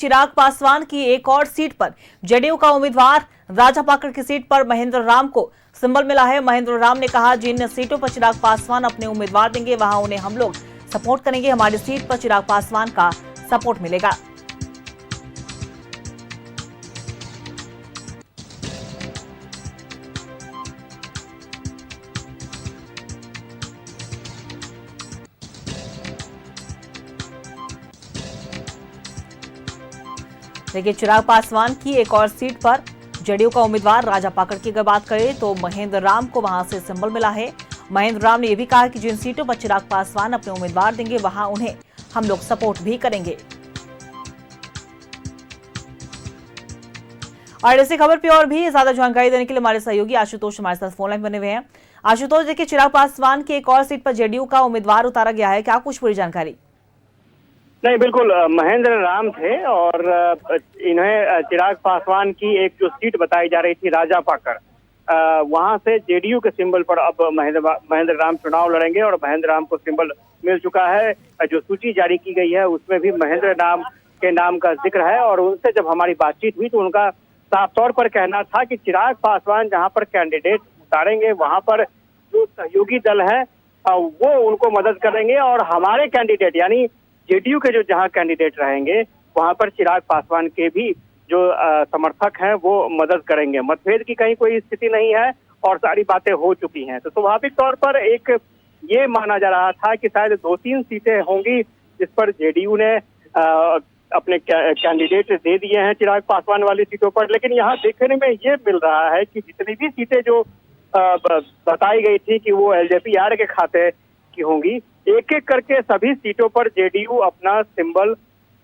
चिराग पासवान की एक और सीट पर जेडीयू का उम्मीदवार राजापाकड़ की सीट पर महेंद्र राम को सिंबल मिला है। महेंद्र राम ने कहा, जिन सीटों पर चिराग पासवान अपने उम्मीदवार देंगे वहां उन्हें हम लोग सपोर्ट करेंगे। हमारी सीट पर चिराग पासवान का सपोर्ट मिलेगा। देखिए, चिराग पासवान की एक और सीट पर जेडीयू का उम्मीदवार राजापाकड़ की अगर बात करें तो महेंद्र राम को वहां से सिंबल मिला है। महेंद्र राम ने यह भी कहा कि जिन सीटों पर चिराग पासवान अपने उम्मीदवार देंगे वहां उन्हें हम लोग सपोर्ट भी करेंगे। और इसी खबर पर और भी ज्यादा जानकारी देने के लिए हमारे सहयोगी आशुतोष हमारे साथ फोन लाइन बने हुए हैं। आशुतोष, देखिए, चिराग पासवान की एक और सीट पर जेडीयू का उम्मीदवार उतारा गया है, क्या कुछ पूरी जानकारी? नहीं, बिल्कुल महेंद्र राम थे और इन्हें चिराग पासवान की एक जो सीट बताई जा रही थी राजापाकड़, वहां से जेडीयू के सिंबल पर अब महेंद्र राम चुनाव लड़ेंगे और महेंद्र राम को सिंबल मिल चुका है। जो सूची जारी की गई है उसमें भी महेंद्र राम के नाम का जिक्र है और उनसे जब हमारी बातचीत हुई तो उनका साफ तौर पर कहना था कि चिराग पासवान जहां पर कैंडिडेट उतारेंगे वहां पर जो सहयोगी दल है वो उनको मदद करेंगे और हमारे कैंडिडेट यानी जेडीयू के जो जहां कैंडिडेट रहेंगे वहां पर चिराग पासवान के भी जो समर्थक हैं वो मदद करेंगे। मतभेद की कहीं कोई स्थिति नहीं है और सारी बातें हो चुकी हैं। तो स्वाभाविक तौर पर एक ये माना जा रहा था कि शायद 2-3 सीटें होंगी जिस पर जेडीयू ने अपने कैंडिडेट दे दिए हैं चिराग पासवान वाली सीटों पर। लेकिन यहाँ देखने में ये मिल रहा है कि जितनी भी सीटें जो बताई गई थी कि वो एलजेपी के खाते की होंगी, एक एक करके सभी सीटों पर जेडीयू अपना सिंबल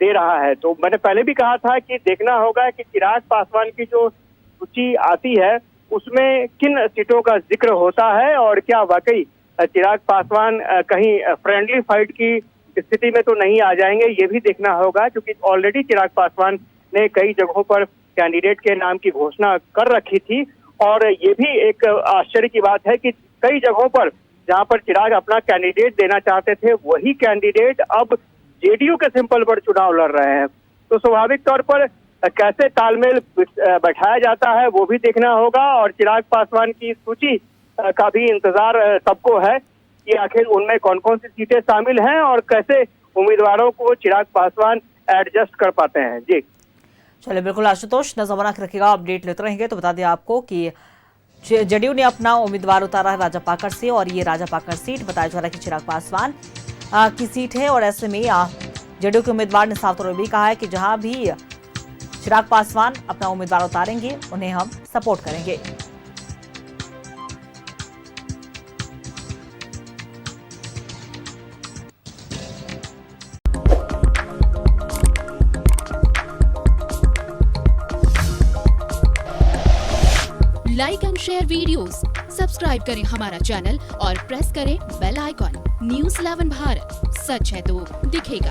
दे रहा है। तो मैंने पहले भी कहा था कि देखना होगा कि चिराग पासवान की जो सूची आती है उसमें किन सीटों का जिक्र होता है और क्या वाकई चिराग पासवान कहीं फ्रेंडली फाइट की स्थिति में तो नहीं आ जाएंगे, ये भी देखना होगा। क्योंकि ऑलरेडी चिराग पासवान ने कई जगहों पर कैंडिडेट के नाम की घोषणा कर रखी थी और ये भी एक आश्चर्य की बात है कि कई जगहों पर जहां पर चिराग अपना कैंडिडेट देना चाहते थे वही कैंडिडेट अब जेडीयू के सिंबल पर चुनाव लड़ रहे हैं। तो स्वाभाविक तौर पर कैसे तालमेल बैठाया जाता है वो भी देखना होगा और चिराग पासवान की सूची का भी इंतजार सबको है कि आखिर उनमें कौन कौन सी सीटें शामिल हैं और कैसे उम्मीदवारों को चिराग पासवान एडजस्ट कर पाते हैं। जी चलिए, बिल्कुल आशुतोष, नजर बना के रखिएगा, अपडेट लेते रहेंगे। तो बता दें आपको कि जेडीयू ने अपना उम्मीदवार उतारा है राजापाकड़ से और ये राजापाकड़ सीट बताया जा रहा है कि चिराग पासवान की सीट है। और ऐसे में जेडीयू के उम्मीदवार ने साफ तौर पर भी कहा है कि जहां भी चिराग पासवान अपना उम्मीदवार उतारेंगे उन्हें हम सपोर्ट करेंगे। Like and share videos, subscribe करें हमारा चैनल और प्रेस करें बेल आइकॉन। News 11 भारत, सच है तो दिखेगा।